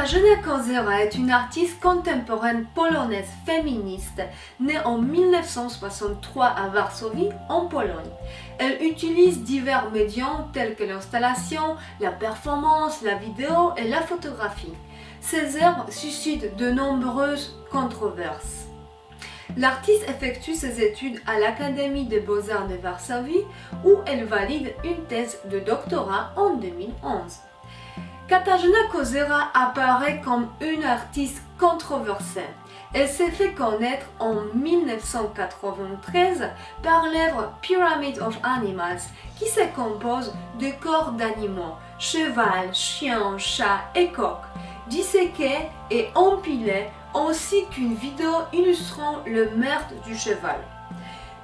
Katarzyna Kozera est une artiste contemporaine polonaise féministe née en 1963 à Varsovie, en Pologne. Elle utilise divers médiums tels que l'installation, la performance, la vidéo et la photographie. Ses œuvres suscitent de nombreuses controverses. L'artiste effectue ses études à l'Académie des Beaux-Arts de Varsovie où elle valide une thèse de doctorat en 2011. Katarzyna Kozera apparaît comme une artiste controversée. Elle s'est fait connaître en 1993 par l'œuvre Pyramid of Animals qui se compose de corps d'animaux, cheval, chien, chat et coq, disséqués et empilés ainsi qu'une vidéo illustrant le meurtre du cheval.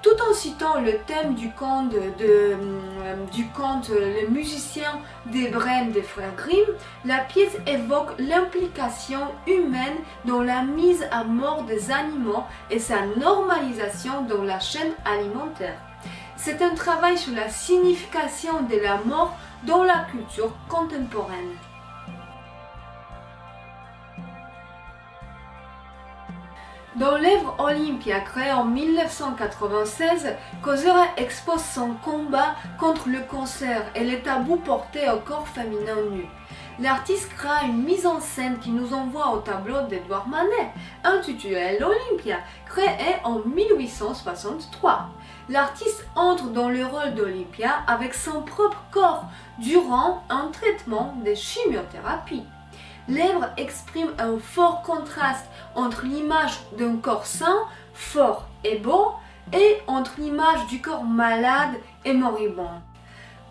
Tout en citant le thème du conte Le musicien des Brêmes des frères Grimm, la pièce évoque l'implication humaine dans la mise à mort des animaux et sa normalisation dans la chaîne alimentaire. C'est un travail sur la signification de la mort dans la culture contemporaine. Dans l'œuvre Olympia créée en 1996, Kozera expose son combat contre le cancer et les tabous portés au corps féminin nu. L'artiste crée une mise en scène qui nous envoie au tableau d'Edouard Manet, intitulé l'Olympia, créé en 1863. L'artiste entre dans le rôle d'Olympia avec son propre corps durant un traitement de chimiothérapie. L'œuvre exprime un fort contraste entre l'image d'un corps sain, fort et beau, et entre l'image du corps malade et moribond.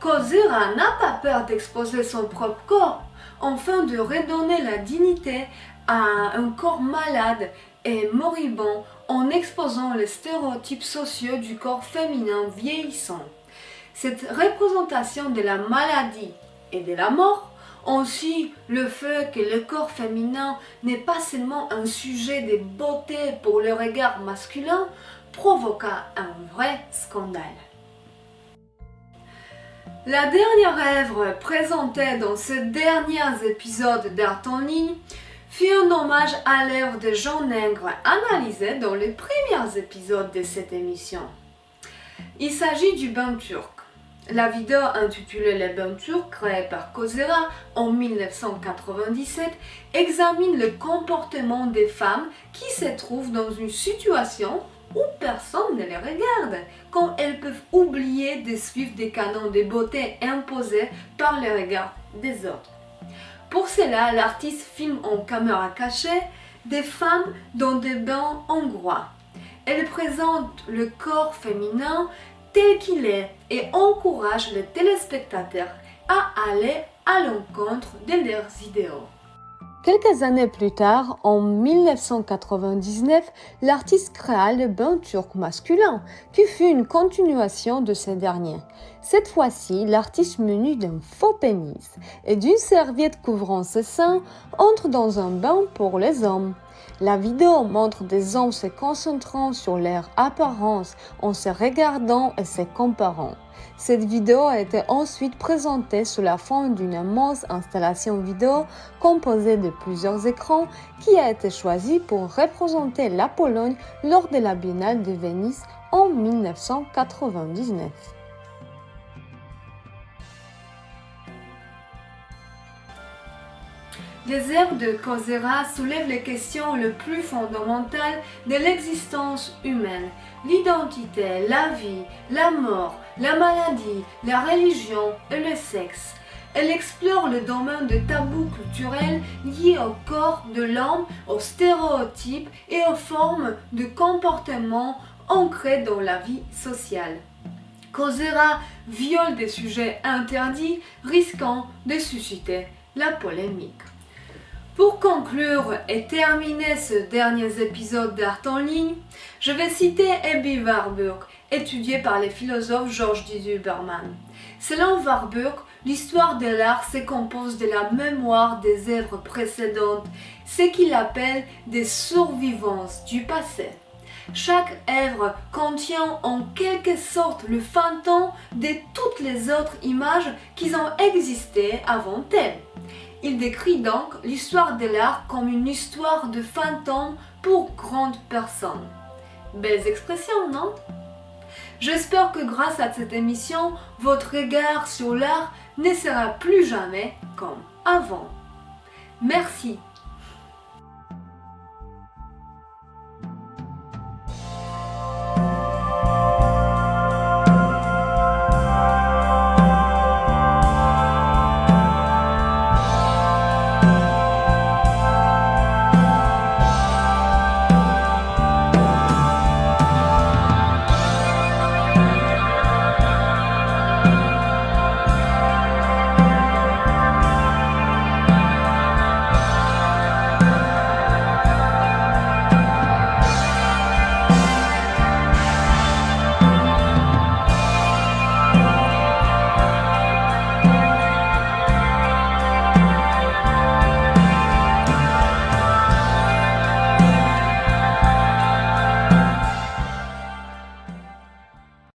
Kozera n'a pas peur d'exposer son propre corps, afin de redonner la dignité à un corps malade et moribond en exposant les stéréotypes sociaux du corps féminin vieillissant. Cette représentation de la maladie et de la mort, ainsi le fait que le corps féminin n'est pas seulement un sujet de beauté pour le regard masculin, provoqua un vrai scandale. La dernière œuvre présentée dans ces derniers épisodes d'Art en ligne fut un hommage à l'œuvre de Jean Nègre analysée dans les premiers épisodes de cette émission. Il s'agit du bain turc. La vidéo intitulée Les bains turcs, créée par Kozera en 1997, examine le comportement des femmes qui se trouvent dans une situation où personne ne les regarde, quand elles peuvent oublier de suivre des canons de beauté imposés par le regard des autres. Pour cela, l'artiste filme en caméra cachée des femmes dans des bains hongrois. Elle présente le corps féminin tel qu'il est et encourage les téléspectateurs à aller à l'encontre de leurs idéaux. Quelques années plus tard, en 1999, l'artiste créa le bain turc masculin, qui fut une continuation de ce dernier. Cette fois-ci, l'artiste muni d'un faux pénis et d'une serviette couvrant ses seins entre dans un bain pour les hommes. La vidéo montre des hommes se concentrant sur leur apparence en se regardant et se comparant. Cette vidéo a été ensuite présentée sous la forme d'une immense installation vidéo composée de plusieurs écrans qui a été choisie pour représenter la Pologne lors de la Biennale de Venise en 1999. Les œuvres de Kozera soulèvent les questions les plus fondamentales de l'existence humaine, l'identité, la vie, la mort, la maladie, la religion et le sexe. Elle explore le domaine de tabous culturels liés au corps de l'homme, aux stéréotypes et aux formes de comportement ancrés dans la vie sociale. Kozera viole des sujets interdits, risquant de susciter la polémique. Pour conclure et terminer ce dernier épisode d'Art en ligne, je vais citer Ebbe Warburg, étudiée par les philosophes George D. Huberman. Selon Warburg, l'histoire de l'art se compose de la mémoire des œuvres précédentes, ce qu'il appelle des survivances du passé. Chaque œuvre contient en quelque sorte le fantôme de toutes les autres images qui ont existé avant elle. Il décrit donc l'histoire de l'art comme une histoire de fantômes pour grandes personnes. Belles expressions, non? J'espère que grâce à cette émission, votre regard sur l'art ne sera plus jamais comme avant. Merci